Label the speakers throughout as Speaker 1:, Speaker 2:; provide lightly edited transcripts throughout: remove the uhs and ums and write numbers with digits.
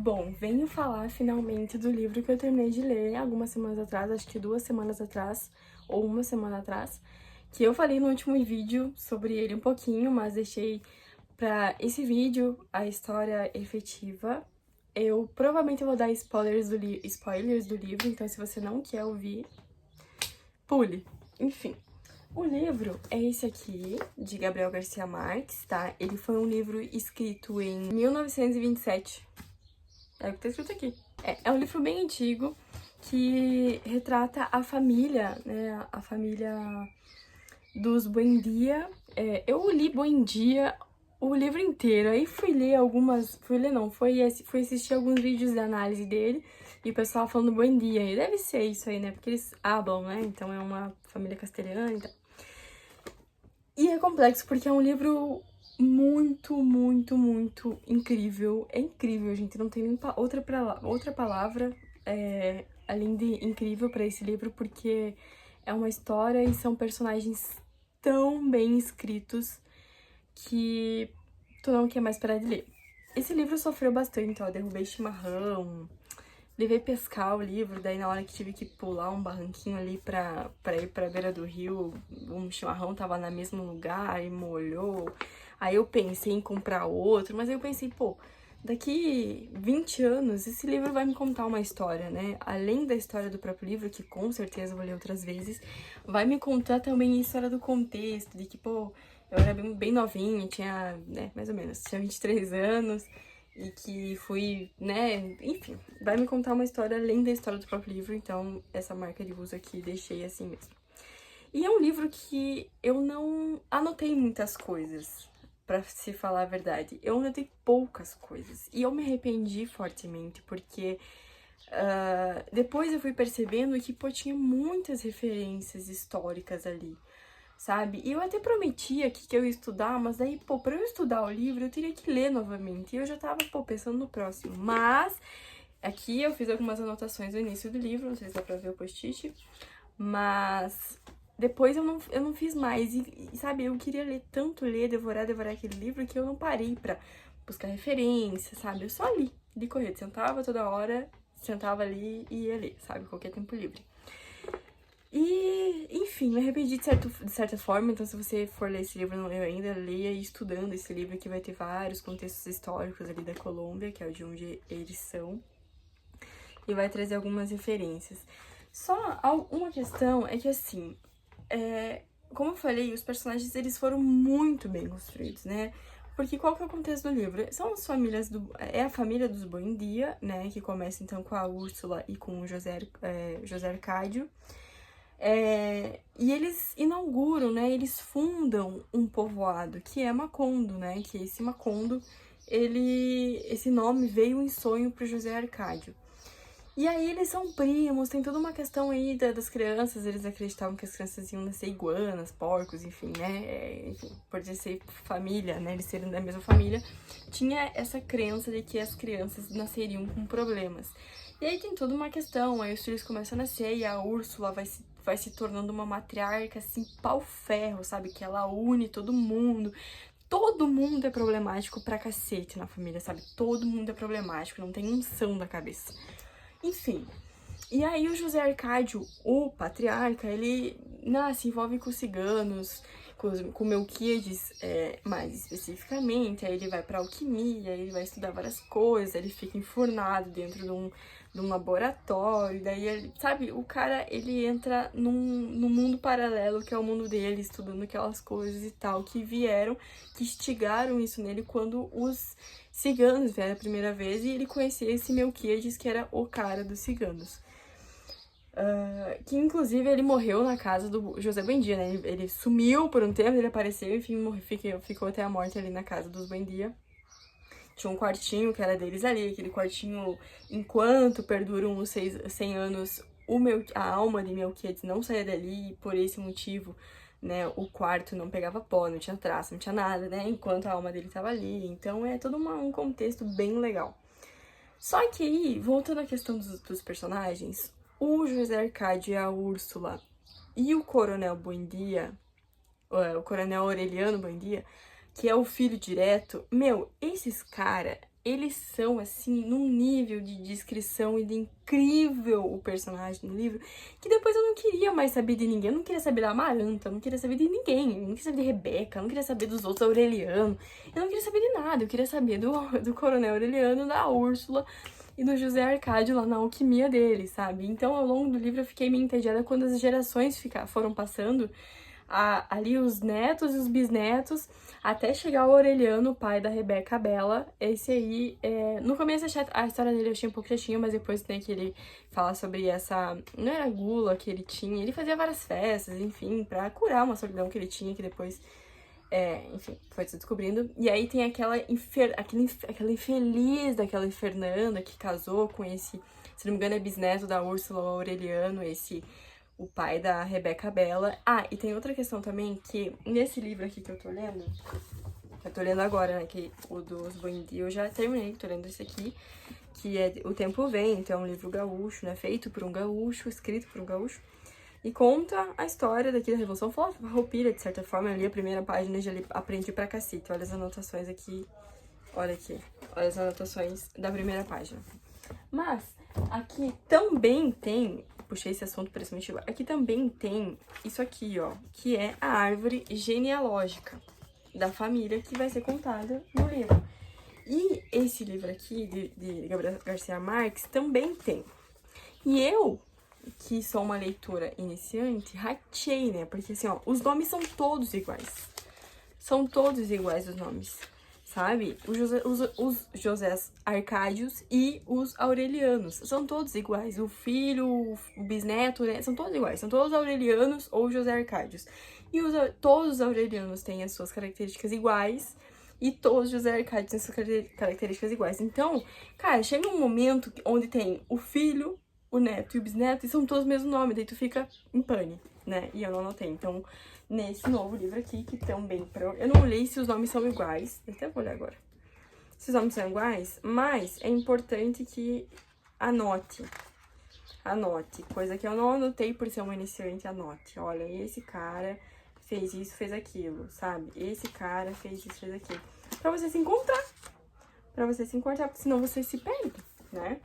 Speaker 1: Bom, venho falar finalmente do livro que eu terminei de ler algumas semanas atrás, acho que 2 semanas atrás, ou uma semana atrás, que eu falei no último vídeo sobre ele um pouquinho, mas deixei pra esse vídeo a história efetiva. Eu provavelmente vou dar spoilers do livro, então se você não quer ouvir, pule. Enfim, o livro é esse aqui, de Gabriel Garcia Marques, tá? Ele foi um livro escrito em 1927. É o que tá escrito aqui. É um livro bem antigo que retrata a família, né? A família dos Buendia. Eu li Buendia o livro inteiro, aí fui ler algumas. Fui ler, não, fui assistir alguns vídeos de análise dele e o pessoal falando Buendia. E deve ser isso aí, né? Porque eles hablam, né? Então é uma família castelhana e tal. E é complexo porque é um livro muito, muito, muito incrível. É incrível, gente. Não tem nem outra palavra além de incrível pra esse livro, porque é uma história e são personagens tão bem escritos que tu não quer mais parar de ler. Esse livro sofreu bastante, ó. Derrubei chimarrão, levei pescar o livro, daí na hora que tive que pular um barranquinho ali pra ir pra beira do rio, um chimarrão tava no mesmo lugar e molhou. Aí eu pensei em comprar outro, mas aí eu pensei, pô, daqui 20 anos esse livro vai me contar uma história, né? Além da história do próprio livro, que com certeza eu vou ler outras vezes, vai me contar também a história do contexto, de que, pô, eu era bem novinha, tinha, né, mais ou menos, tinha 23 anos, e que fui, né, enfim, vai me contar uma história além da história do próprio livro, então essa marca de uso aqui deixei assim mesmo. E é um livro que eu não anotei muitas coisas, pra se falar a verdade. Eu anotei poucas coisas, e eu me arrependi fortemente, porque depois eu fui percebendo que, pô, tinha muitas referências históricas ali, sabe? E eu até prometi aqui que eu ia estudar, mas daí, pô, pra eu estudar o livro, eu teria que ler novamente. E eu já tava, pô, pensando no próximo. Mas, aqui eu fiz algumas anotações no início do livro, não sei se dá pra ver o post-it. Mas depois eu não fiz mais. E, sabe, eu queria ler tanto, devorar aquele livro, que eu não parei pra buscar referência, sabe? Eu só li corrido. Sentava toda hora, sentava ali e ia ler, sabe? Qualquer tempo livre. E, enfim, me arrependi de certa forma, então se você for ler esse livro, não leu ainda, leia estudando esse livro, que vai ter vários contextos históricos ali da Colômbia, que é de onde eles são, e vai trazer algumas referências. Só uma questão é que, assim, como eu falei, os personagens, eles foram muito bem construídos, né? Porque qual que é o contexto do livro? São as famílias é a família dos Buendia, né? Que começa, então, com a Úrsula e com o José Arcádio. E eles inauguram, né, eles fundam um povoado, que é Macondo, né, que esse Macondo, esse nome veio em sonho pro José Arcádio. E aí eles são primos, tem toda uma questão aí das crianças, eles acreditavam que as crianças iam nascer iguanas, porcos, enfim, né, enfim, por ser família, né, eles serem da mesma família, tinha essa crença de que as crianças nasceriam com problemas. E aí tem toda uma questão, aí os filhos começam a nascer e a Úrsula vai se tornando uma matriarca, assim, pau-ferro, sabe? Que ela une todo mundo. Todo mundo é problemático pra cacete na família, sabe? Todo mundo é problemático, não tem um são da cabeça. Enfim. E aí o José Arcádio, o patriarca, ele se envolve com os ciganos, com Melquíades, mais especificamente. Aí ele vai pra alquimia, ele vai estudar várias coisas, ele fica enfurnado dentro de um laboratório. Daí, ele, sabe, o cara, ele entra num mundo paralelo, que é o mundo dele, estudando aquelas coisas e tal, que instigaram isso nele quando os ciganos vieram a primeira vez e ele conhecia esse Melquíades, que era o cara dos ciganos. Que inclusive ele morreu na casa do José Buendia, né? Ele sumiu por um tempo, ele apareceu, enfim, ficou até a morte ali na casa dos Buendia. Tinha um quartinho que era deles ali, aquele quartinho, enquanto perduram os 100 anos, a alma de Melquíades não saía dali, e por esse motivo, né, o quarto não pegava pó, não tinha traço, não tinha nada, né, enquanto a alma dele tava ali. Então é todo um contexto bem legal. Só que aí, voltando à questão dos personagens, o José Arcádio e a Úrsula e o Coronel Buendia, o Coronel Aureliano Buendia, que é o filho direto, esses caras, eles são, assim, num nível de descrição e de incrível o personagem no livro, que depois eu não queria mais saber de ninguém. Eu não queria saber da Amaranta, eu não queria saber de ninguém. Eu não queria saber de Rebeca, eu não queria saber dos outros Aureliano. Eu não queria saber de nada. Eu queria saber do Coronel Aureliano, da Úrsula e do José Arcádio lá na alquimia dele, sabe? Então, ao longo do livro, eu fiquei meio entediada quando as gerações foram passando, ali os netos e os bisnetos, até chegar o Aureliano, o pai da Rebeca Bela. Esse aí, no começo a história dele eu achei um pouco chatinha, mas depois tem que ele fala sobre essa, não era gula que ele tinha, ele fazia várias festas, enfim, pra curar uma solidão que ele tinha, que depois, enfim, foi se descobrindo. E aí tem aquela infeliz daquela Fernanda que casou com esse, se não me engano é bisneto da Úrsula, o Aureliano, o pai da Rebeca Bela. Ah, e tem outra questão também, que nesse livro aqui que eu tô lendo agora, né, que o dos Buendia eu já terminei, tô lendo esse aqui, que é O Tempo Vento, é um livro gaúcho, né, feito por um gaúcho, escrito por um gaúcho, e conta a história daqui da Revolução Farroupilha, de certa forma. Eu li a primeira página e já aprendi pra cacete. Olha as anotações aqui, olha as anotações da primeira página. Mas aqui também tem, puxei esse assunto por esse motivo, aqui também tem isso aqui, ó, que é a árvore genealógica da família que vai ser contada no livro. E esse livro aqui, de Gabriel Garcia Marques, também tem. E eu, que sou uma leitora iniciante, ratei, né? Porque assim, ó, os nomes são todos iguais. São todos iguais os nomes, sabe? Os Josés Arcádios e os Aurelianos. São todos iguais. O filho, o bisneto, né? São todos iguais. São todos Aurelianos ou José Arcádios. E todos os Aurelianos têm as suas características iguais. E todos os José Arcádios têm as suas características iguais. Então, cara, chega um momento onde tem o filho, o neto e o bisneto, e são todos o mesmo nome. Daí tu fica em pane, né? E eu não anotei. Então, nesse novo livro aqui, que também... Eu não olhei se os nomes são iguais. Até vou olhar agora. Se os nomes são iguais, mas é importante que anote. Anote. Coisa que eu não anotei por ser uma iniciante, anote. Olha, esse cara fez isso, fez aquilo, sabe? Esse cara fez isso, fez aquilo. Pra você se encontrar. Pra você se encontrar, porque senão você se perde, né?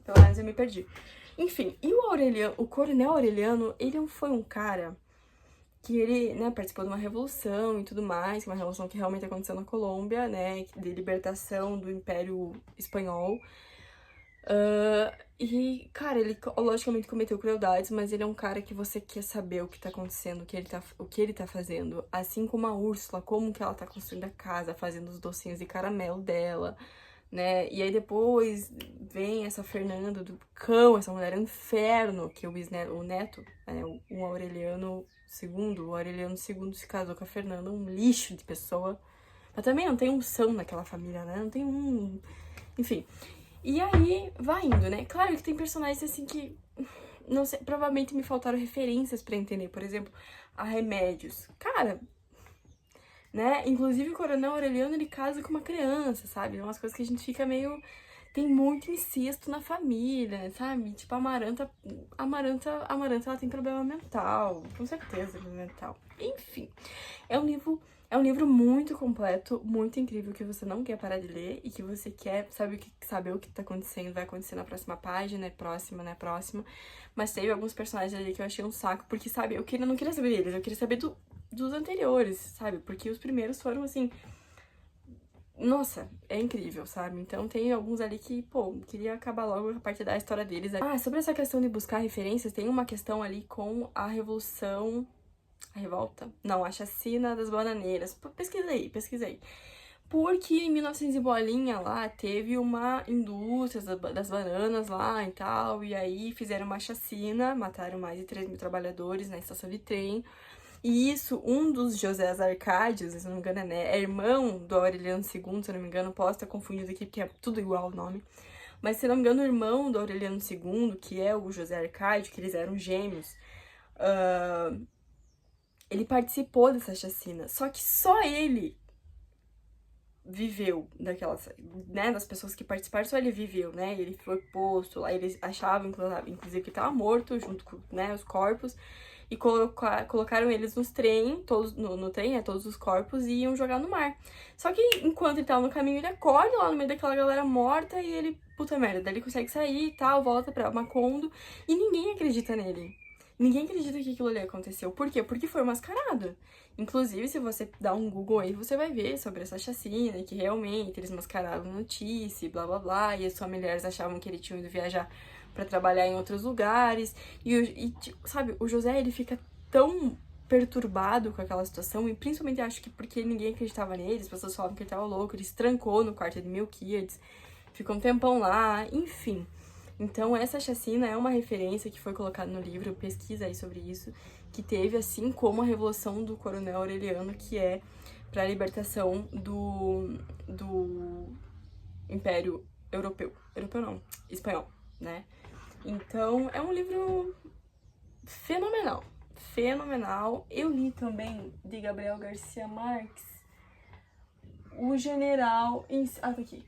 Speaker 1: Pelo menos eu me perdi. Enfim, e o Coronel Aureliano, ele foi um cara que ele, né, participou de uma revolução e tudo mais, uma revolução que realmente aconteceu na Colômbia, né, de libertação do Império Espanhol. E, cara, ele logicamente cometeu crueldades, mas ele é um cara que você quer saber o que tá acontecendo, o que ele tá fazendo. Assim como a Úrsula, como que ela tá construindo a casa, fazendo os docinhos de caramelo dela, né? E aí depois vem essa Fernanda do cão, essa mulher inferno, que o neto, né, o Aureliano II se casou com a Fernanda, um lixo de pessoa. Mas também não tem unção naquela família, né? Não tem um... Enfim. E aí, vai indo, né? Claro que tem personagens assim que, não sei, provavelmente me faltaram referências pra entender. Por exemplo, a Remédios. Cara, né? Inclusive o Coronel Aureliano, ele casa com uma criança, sabe? É umas coisas que a gente fica meio... Tem muito incesto na família, sabe? Tipo, a Amaranta, ela tem problema mental, com certeza, problema mental. Enfim, é um livro muito completo, muito incrível, que você não quer parar de ler e que você quer saber o que tá acontecendo, vai acontecer na próxima página, próxima. Mas teve alguns personagens ali que eu achei um saco, porque, sabe, eu não queria saber deles, eu queria saber dos anteriores, sabe? Porque os primeiros foram, assim... Nossa, é incrível, sabe? Então tem alguns ali que, pô, queria acabar logo a parte da história deles. Ah, sobre essa questão de buscar referências, tem uma questão ali com a Revolução... A revolta? Não, a chacina das bananeiras. Pesquisei. Porque em 1900 e bolinha lá, teve uma indústria das bananas lá e tal, e aí fizeram uma chacina, mataram mais de 3.000 trabalhadores na estação de trem. E isso, um dos José Arcádios, se não me engano, né, é irmão do Aureliano II, se não me engano, posso estar confundido aqui, porque é tudo igual o nome. Mas, se não me engano, o irmão do Aureliano II, que é o José Arcádio, que eles eram gêmeos, ele participou dessa chacina. Só que só ele viveu daquelas, né, das pessoas que participaram, só ele viveu, né, ele foi posto lá, eles achavam, inclusive, que estava morto junto com, né, os corpos, e colocaram eles nos trem, todos, no trem, né, todos os corpos, e iam jogar no mar. Só que enquanto ele tava no caminho, ele acorda lá no meio daquela galera morta e ele, puta merda, daí ele consegue sair e tal, volta pra Macondo e ninguém acredita nele. Ninguém acredita que aquilo ali aconteceu. Por quê? Porque foi mascarado. Inclusive, se você dá um Google aí, você vai ver sobre essa chacina, que realmente eles mascararam notícia, e blá blá blá, e as familiares achavam que ele tinha ido viajar pra trabalhar em outros lugares. Sabe, o José, ele fica tão perturbado com aquela situação, e principalmente acho que porque ninguém acreditava nele, as pessoas falavam que ele tava louco, ele se trancou no quarto de Melquiades, ficou um tempão lá, enfim. Então, essa chacina é uma referência que foi colocada no livro, pesquisa aí sobre isso, que teve, assim como a Revolução do Coronel Aureliano, que é para a libertação do Império Europeu. Europeu não, espanhol, né? Então, é um livro fenomenal, fenomenal. Eu li também, de Gabriel Garcia Marques, O General... Ah, tá aqui.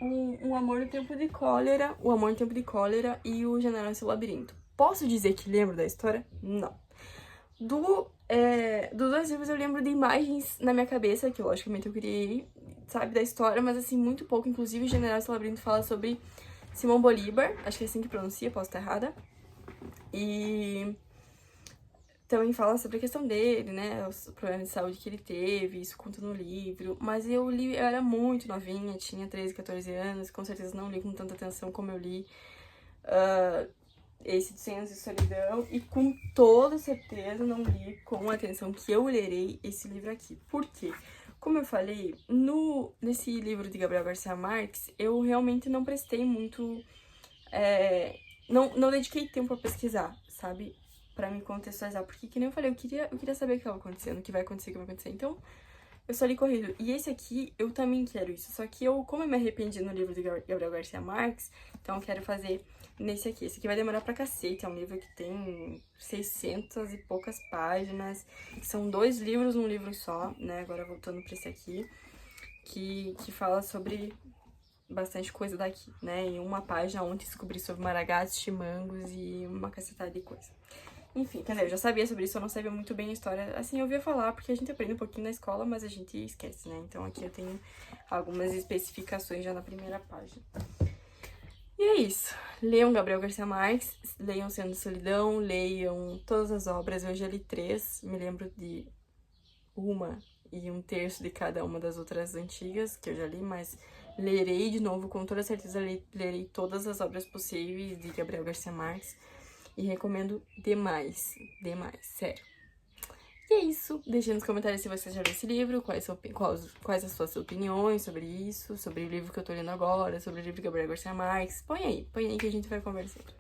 Speaker 1: Um Amor no Tempo de Cólera, O Amor no Tempo de Cólera e O General em Seu Labirinto. Posso dizer que lembro da história? Não. Dos dois livros eu lembro de imagens na minha cabeça, que logicamente eu criei, sabe, da história, mas assim, muito pouco. Inclusive, O General em Seu Labirinto fala sobre Simão Bolívar, acho que é assim que pronuncia, posso estar errada. E também fala sobre a questão dele, né, os problemas de saúde que ele teve, isso conta no livro. Mas eu era muito novinha, tinha 13, 14 anos, com certeza não li com tanta atenção como eu li esse de 100 Anos de Solidão, e com toda certeza não li com a atenção que eu lerei esse livro aqui. Por quê? Como eu falei, nesse livro de Gabriel Garcia Marques, eu realmente não prestei muito... não dediquei tempo a pesquisar, sabe? Pra me contextualizar, porque, que nem eu falei, eu queria saber o que estava acontecendo, o que vai acontecer, o que vai acontecer. Então, eu só li corrido. E esse aqui, eu também quero isso. Só que como eu me arrependi no livro de Gabriel Garcia Marques, então eu quero fazer nesse aqui. Esse aqui vai demorar pra cacete, é um livro que tem 600 e poucas páginas. São 2 livros num livro só, né? Agora voltando pra esse aqui, que fala sobre bastante coisa daqui, né? Em uma página ontem descobri sobre maragatos, chimangos e uma cacetada de coisa. Enfim, quer dizer, eu já sabia sobre isso, eu não sabia muito bem a história. Assim, eu ouvia falar, porque a gente aprende um pouquinho na escola, mas a gente esquece, né? Então aqui eu tenho algumas especificações já na primeira página. E é isso. Leiam Gabriel Garcia Marques, leiam Cem Anos de Solidão, leiam todas as obras. Eu já li 3, me lembro de uma e 1/3 de cada uma das outras antigas que eu já li, mas lerei de novo, com toda certeza lerei todas as obras possíveis de Gabriel Garcia Marques. E recomendo demais, sério. E é isso. Deixe nos comentários se você já leu esse livro, quais as suas opiniões sobre isso, sobre o livro que eu tô lendo agora, sobre o livro de Gabriel Garcia Marques. Põe aí que a gente vai conversando.